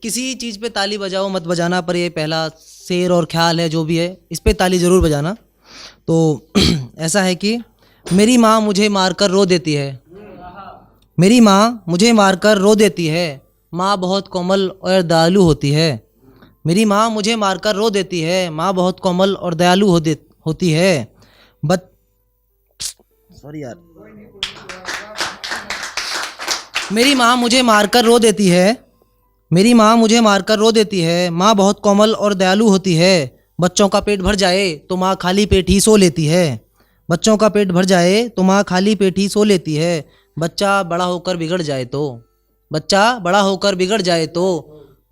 किसी चीज़ पे ताली बजाओ मत बजाना, पर ये पहला शेर और ख्याल है जो भी है, इस पे ताली ज़रूर बजाना। तो ऐसा है कि मेरी माँ मुझे मारकर रो देती है, मेरी माँ मुझे मारकर रो देती है, माँ बहुत कोमल और दयालु होती है। मेरी माँ मुझे मारकर रो देती है, माँ बहुत कोमल और दयालु होती है। बट सॉरी यार, मेरी माँ मुझे मारकर रो देती है, मेरी माँ मुझे मारकर रो देती है, माँ बहुत कोमल और दयालु होती है। बच्चों का पेट भर जाए तो माँ खाली पेट ही सो लेती है, बच्चों का पेट भर जाए तो माँ खाली पेट ही सो लेती है। बच्चा बड़ा होकर बिगड़ जाए तो, बच्चा बड़ा होकर बिगड़ जाए तो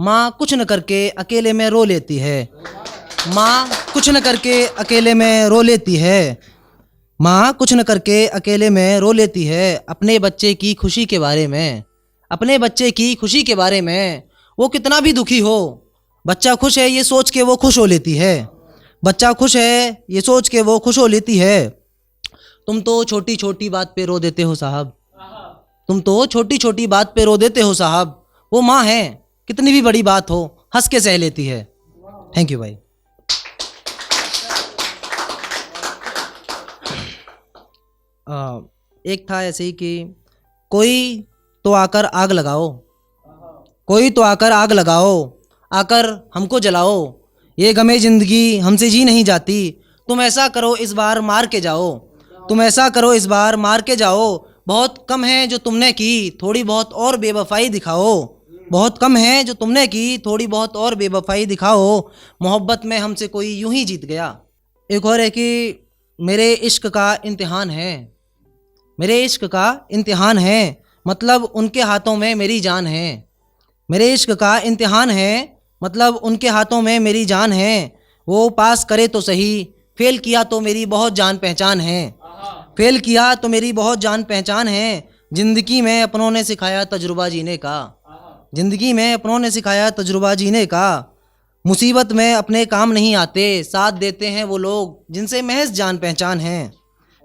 माँ कुछ न करके अकेले में रो लेती है, माँ कुछ न करके अकेले में रो लेती है, माँ कुछ न करके अकेले में रो लेती है। अपने बच्चे की खुशी के बारे में, अपने बच्चे की खुशी के बारे में वो कितना भी दुखी हो, बच्चा खुश है ये सोच के वो खुश हो लेती है, बच्चा खुश है ये सोच के वो खुश हो लेती है। तुम तो छोटी छोटी बात पे रो देते हो साहब, तुम तो छोटी छोटी बात पे रो देते हो साहब, वो माँ है कितनी भी बड़ी बात हो हंस के सह लेती है। थैंक यू भाई। एक था ऐसे ही कि कोई तो आकर आग लगाओ, कोई तो आकर आग लगाओ, आकर हमको जलाओ, ये गमे ज़िंदगी हमसे जी नहीं जाती, तुम ऐसा करो इस बार मार के जाओ, तुम ऐसा करो इस बार मार के जाओ। बहुत कम है जो तुमने की, थोड़ी बहुत और बेवफाई दिखाओ, बहुत कम है जो तुमने की, थोड़ी बहुत और बेवफाई दिखाओ। मोहब्बत में हमसे कोई यूं ही जीत गया। एक और है कि मेरे इश्क का इम्तिहान है, मेरे इश्क का इम्तिहान है, मतलब उनके हाथों में मेरी जान है, मेरे इश्क का इम्तिहान है, मतलब उनके हाथों में मेरी जान है। वो पास करे तो सही, फेल किया तो मेरी बहुत जान पहचान है, फेल किया तो मेरी बहुत जान पहचान है। ज़िंदगी में अपनों ने सिखाया तजुर्बा जीने का, ज़िंदगी में अपनों ने सिखाया तजुर्बा जीने का। मुसीबत में अपने काम नहीं आते, साथ देते हैं वो लोग जिनसे महज जान पहचान है,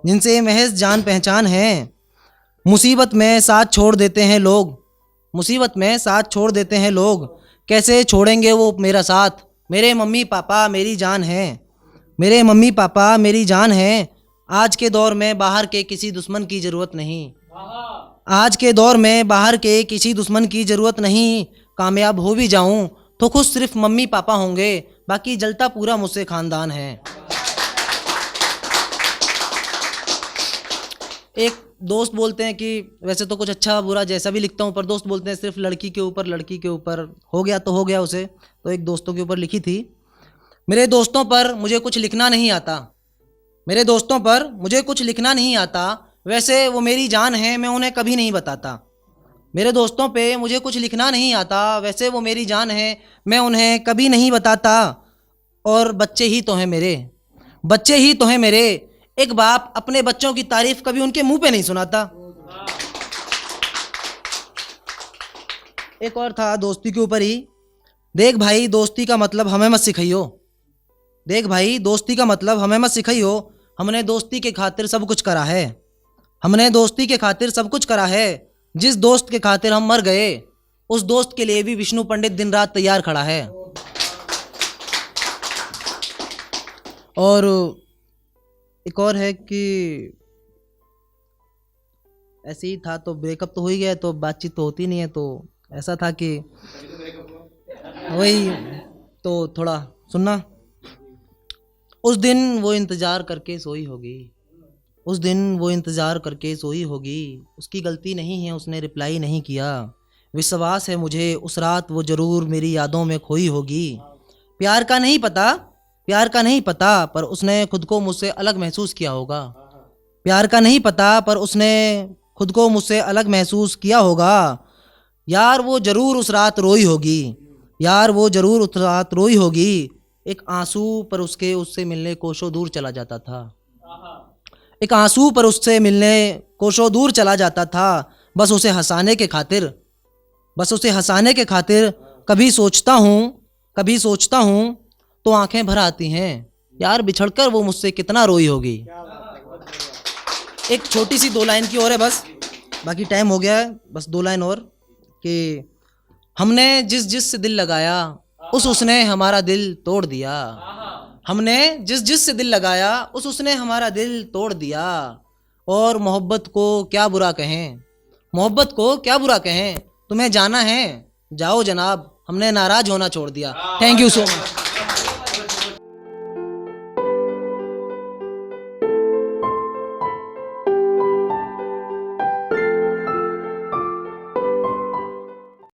जिनसे महज जान पहचान है। मुसीबत में साथ छोड़ देते हैं लोग, मुसीबत में साथ छोड़ देते हैं लोग, कैसे छोड़ेंगे वो मेरा साथ। मेरे मम्मी पापा मेरी जान है, मेरे मम्मी पापा मेरी जान है। आज के दौर में बाहर के किसी दुश्मन की ज़रूरत नहीं, आज के दौर में बाहर के किसी दुश्मन की ज़रूरत नहीं। कामयाब हो भी जाऊं तो खुश सिर्फ मम्मी पापा होंगे, बाकी जलता पूरा मुझसे ख़ानदान है। एक दोस्त बोलते हैं कि वैसे तो कुछ अच्छा बुरा जैसा भी लिखता हूँ, पर दोस्त बोलते हैं सिर्फ लड़की के ऊपर, लड़की के ऊपर हो गया तो हो गया उसे। तो एक दोस्तों के ऊपर लिखी थी, मेरे दोस्तों पर मुझे कुछ लिखना नहीं आता, मेरे दोस्तों पर मुझे कुछ लिखना नहीं आता, वैसे वो मेरी जान है मैं उन्हें कभी नहीं बताता। मेरे दोस्तों पे मुझे कुछ लिखना नहीं आता, वैसे वो मेरी जान है मैं उन्हें कभी नहीं बताता। और बच्चे ही तो हैं मेरे, बच्चे ही तो हैं मेरे, एक बाप अपने बच्चों की तारीफ कभी उनके मुंह पे नहीं सुनाता। एक और था दोस्ती के ऊपर ही, देख भाई दोस्ती का मतलब हमें मत सिखाइयो, देख भाई दोस्ती का मतलब हमें मत सिखाइयो, हमने दोस्ती के खातिर सब कुछ करा है, हमने दोस्ती के खातिर सब कुछ करा है। जिस दोस्त के खातिर हम मर गए, उस दोस्त के लिए भी विष्णु पंडित दिन रात तैयार खड़ा है। और एक और है कि ऐसे ही था, तो ब्रेकअप तो हो ही गया, तो बातचीत तो होती नहीं है, तो ऐसा था कि वही, तो थोड़ा सुनना। उस दिन वो इंतज़ार करके सोई होगी, उस दिन वो इंतज़ार करके सोई होगी, उसकी गलती नहीं है उसने रिप्लाई नहीं किया, विश्वास है मुझे उस रात वो ज़रूर मेरी यादों में खोई होगी। प्यार का नहीं पता, प्यार का नहीं पता, पर उसने खुद को मुझसे अलग महसूस किया होगा, प्यार का नहीं पता पर उसने खुद को मुझसे अलग महसूस किया होगा। यार वो ज़रूर उस रात रोई होगी, यार वो ज़रूर उस रात रोई होगी, एक आंसू पर उसके उससे मिलने कोसों दूर चला जाता था, एक आंसू पर उससे मिलने कोसों दूर चला जाता था। बस उसे हंसाने के खातिर, बस उसे हंसाने के खातिर कभी सोचता हूँ, कभी सोचता हूँ तो आंखें भर आती हैं, यार बिछड़कर वो मुझसे कितना रोई होगी। एक छोटी सी 2 लाइन की और है बस, बाकी टाइम हो गया है, बस 2 लाइन और कि हमने जिस जिस से दिल लगाया उसने हमारा दिल तोड़ दिया। हमने जिस जिस से दिल लगाया उसने हमारा दिल तोड़ दिया। और मोहब्बत को क्या बुरा कहें, मोहब्बत को क्या बुरा कहें, तुम्हें जाना है जाओ जनाब, हमने नाराज होना छोड़ दिया। Thank you so much.